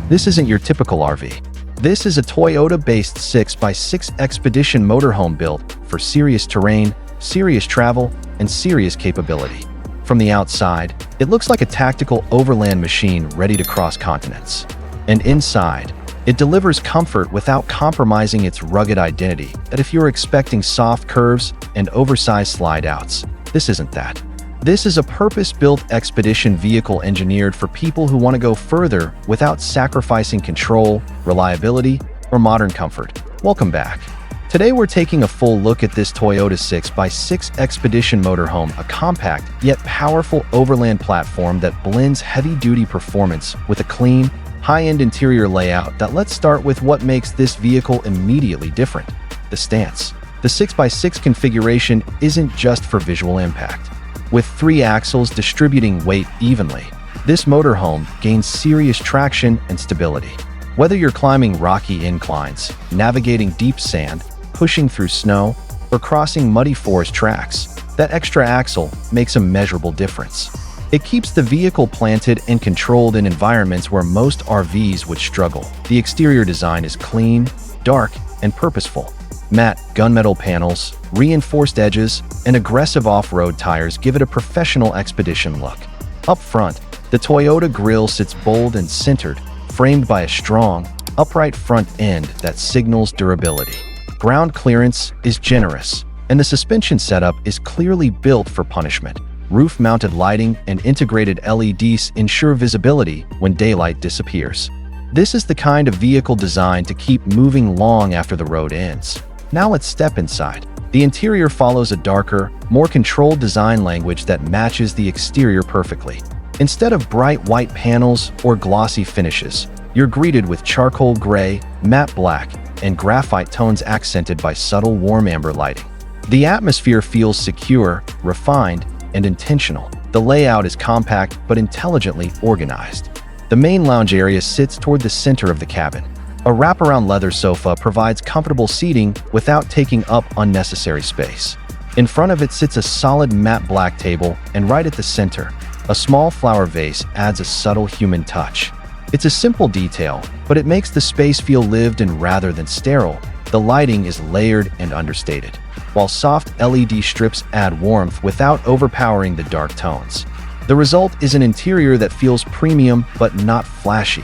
This isn't your typical RV. This is a Toyota-based 6x6 Expedition motorhome built for serious terrain, serious travel, and serious capability. From the outside, it looks like a tactical overland machine ready to cross continents. And inside, it delivers comfort without compromising its rugged identity that if you're expecting soft curves and oversized slide-outs, this isn't that. This is a purpose-built expedition vehicle engineered for people who want to go further without sacrificing control, reliability, or modern comfort. Welcome back. Today we're taking a full look at this Toyota 6x6 Expedition motorhome, a compact yet powerful overland platform that blends heavy-duty performance with a clean, high-end interior layout. Let's start with what makes this vehicle immediately different: the stance. The 6x6 configuration isn't just for visual impact. With 3 axles distributing weight evenly, this motorhome gains serious traction and stability. Whether you're climbing rocky inclines, navigating deep sand, pushing through snow, or crossing muddy forest tracks, that extra axle makes a measurable difference. It keeps the vehicle planted and controlled in environments where most RVs would struggle. The exterior design is clean, dark, and purposeful. Matte gunmetal panels, reinforced edges, and aggressive off-road tires give it a professional expedition look. Up front, the Toyota grille sits bold and centered, framed by a strong, upright front end that signals durability. Ground clearance is generous, and the suspension setup is clearly built for punishment. Roof-mounted lighting and integrated LEDs ensure visibility when daylight disappears. This is the kind of vehicle designed to keep moving long after the road ends. Now let's step inside. The interior follows a darker, more controlled design language that matches the exterior perfectly. Instead of bright white panels or glossy finishes, you're greeted with charcoal gray, matte black, and graphite tones accented by subtle warm amber lighting. The atmosphere feels secure, refined, and intentional. The layout is compact but intelligently organized. The main lounge area sits toward the center of the cabin. A wraparound leather sofa provides comfortable seating without taking up unnecessary space. In front of it sits a solid matte black table, and right at the center, a small flower vase adds a subtle human touch. It's a simple detail, but it makes the space feel lived in rather than sterile. The lighting is layered and understated, while soft LED strips add warmth without overpowering the dark tones. The result is an interior that feels premium but not flashy.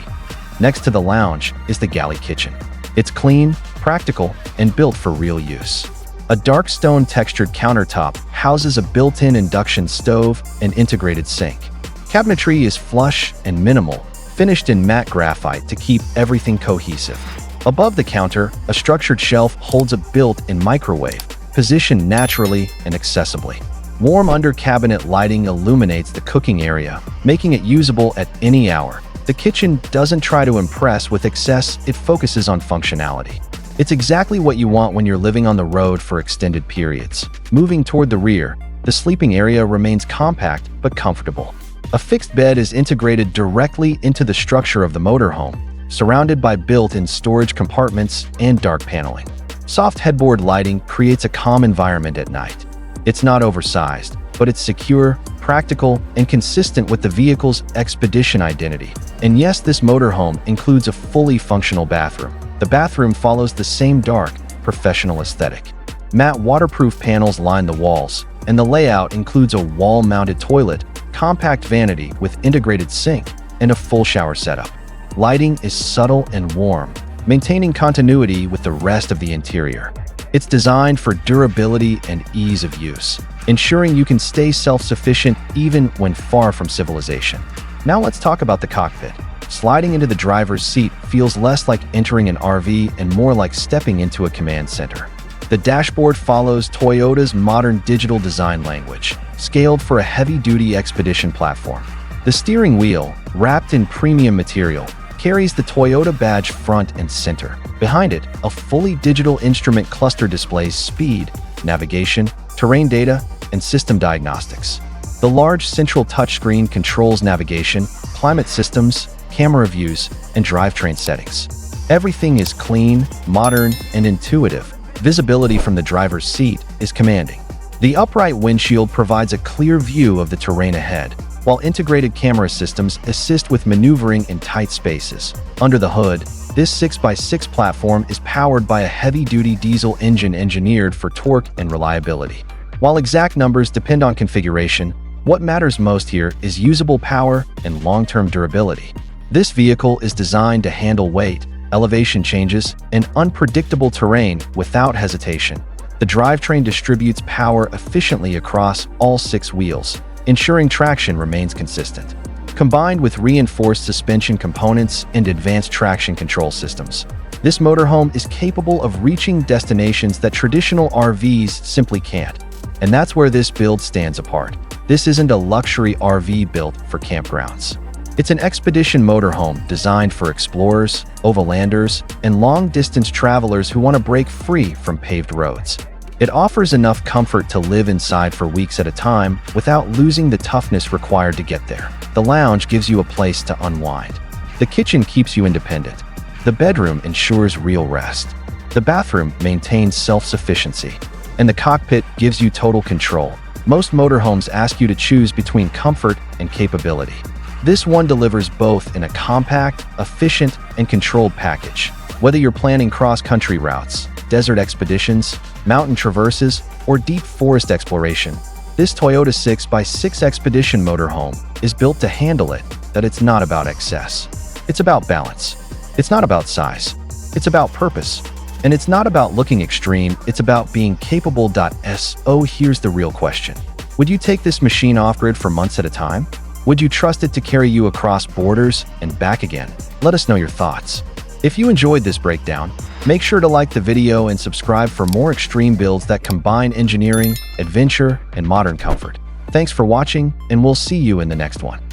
Next to the lounge is the galley kitchen. It's clean, practical, and built for real use. A dark stone textured countertop houses a built-in induction stove and integrated sink. Cabinetry is flush and minimal, finished in matte graphite to keep everything cohesive. Above the counter, a structured shelf holds a built-in microwave, positioned naturally and accessibly. Warm under-cabinet lighting illuminates the cooking area, making it usable at any hour. The kitchen doesn't try to impress with excess, it focuses on functionality. It's exactly what you want when you're living on the road for extended periods. Moving toward the rear, the sleeping area remains compact but comfortable. A fixed bed is integrated directly into the structure of the motorhome, surrounded by built-in storage compartments and dark paneling. Soft headboard lighting creates a calm environment at night. It's not oversized, but it's secure, practical, and consistent with the vehicle's expedition identity. And yes, this motorhome includes a fully functional bathroom. The bathroom follows the same dark, professional aesthetic. Matte waterproof panels line the walls, and the layout includes a wall-mounted toilet, compact vanity with integrated sink, and a full shower setup. Lighting is subtle and warm, maintaining continuity with the rest of the interior. It's designed for durability and ease of use, ensuring you can stay self-sufficient even when far from civilization. Now let's talk about the cockpit. Sliding into the driver's seat feels less like entering an RV and more like stepping into a command center. The dashboard follows Toyota's modern digital design language, scaled for a heavy-duty expedition platform. The steering wheel, wrapped in premium material, carries the Toyota badge front and center. Behind it, a fully digital instrument cluster displays speed, navigation, terrain data, and system diagnostics. The large central touchscreen controls navigation, climate systems, camera views, and drivetrain settings. Everything is clean, modern, and intuitive. Visibility from the driver's seat is commanding. The upright windshield provides a clear view of the terrain ahead, while integrated camera systems assist with maneuvering in tight spaces. Under the hood, this 6x6 platform is powered by a heavy-duty diesel engine engineered for torque and reliability. While exact numbers depend on configuration, what matters most here is usable power and long-term durability. This vehicle is designed to handle weight, elevation changes, and unpredictable terrain without hesitation. The drivetrain distributes power efficiently across all 6 wheels, ensuring traction remains consistent. Combined with reinforced suspension components and advanced traction control systems, this motorhome is capable of reaching destinations that traditional RVs simply can't. And that's where this build stands apart. This isn't a luxury RV built for campgrounds. It's an expedition motorhome designed for explorers, overlanders, and long-distance travelers who want to break free from paved roads. It offers enough comfort to live inside for weeks at a time without losing the toughness required to get there. The lounge gives you a place to unwind. The kitchen keeps you independent. The bedroom ensures real rest. The bathroom maintains self-sufficiency. And the cockpit gives you total control. Most motorhomes ask you to choose between comfort and capability. This one delivers both in a compact, efficient, and controlled package. Whether you're planning cross-country routes, desert expeditions, mountain traverses, or deep forest exploration, this Toyota 6x6 Expedition motorhome is built to handle it. That it's not about excess. It's about balance. It's not about size. It's about purpose. And it's not about looking extreme, it's about being capable. So here's the real question. Would you take this machine off-grid for months at a time? Would you trust it to carry you across borders and back again? Let us know your thoughts. If you enjoyed this breakdown, make sure to like the video and subscribe for more extreme builds that combine engineering, adventure, and modern comfort. Thanks for watching, and we'll see you in the next one.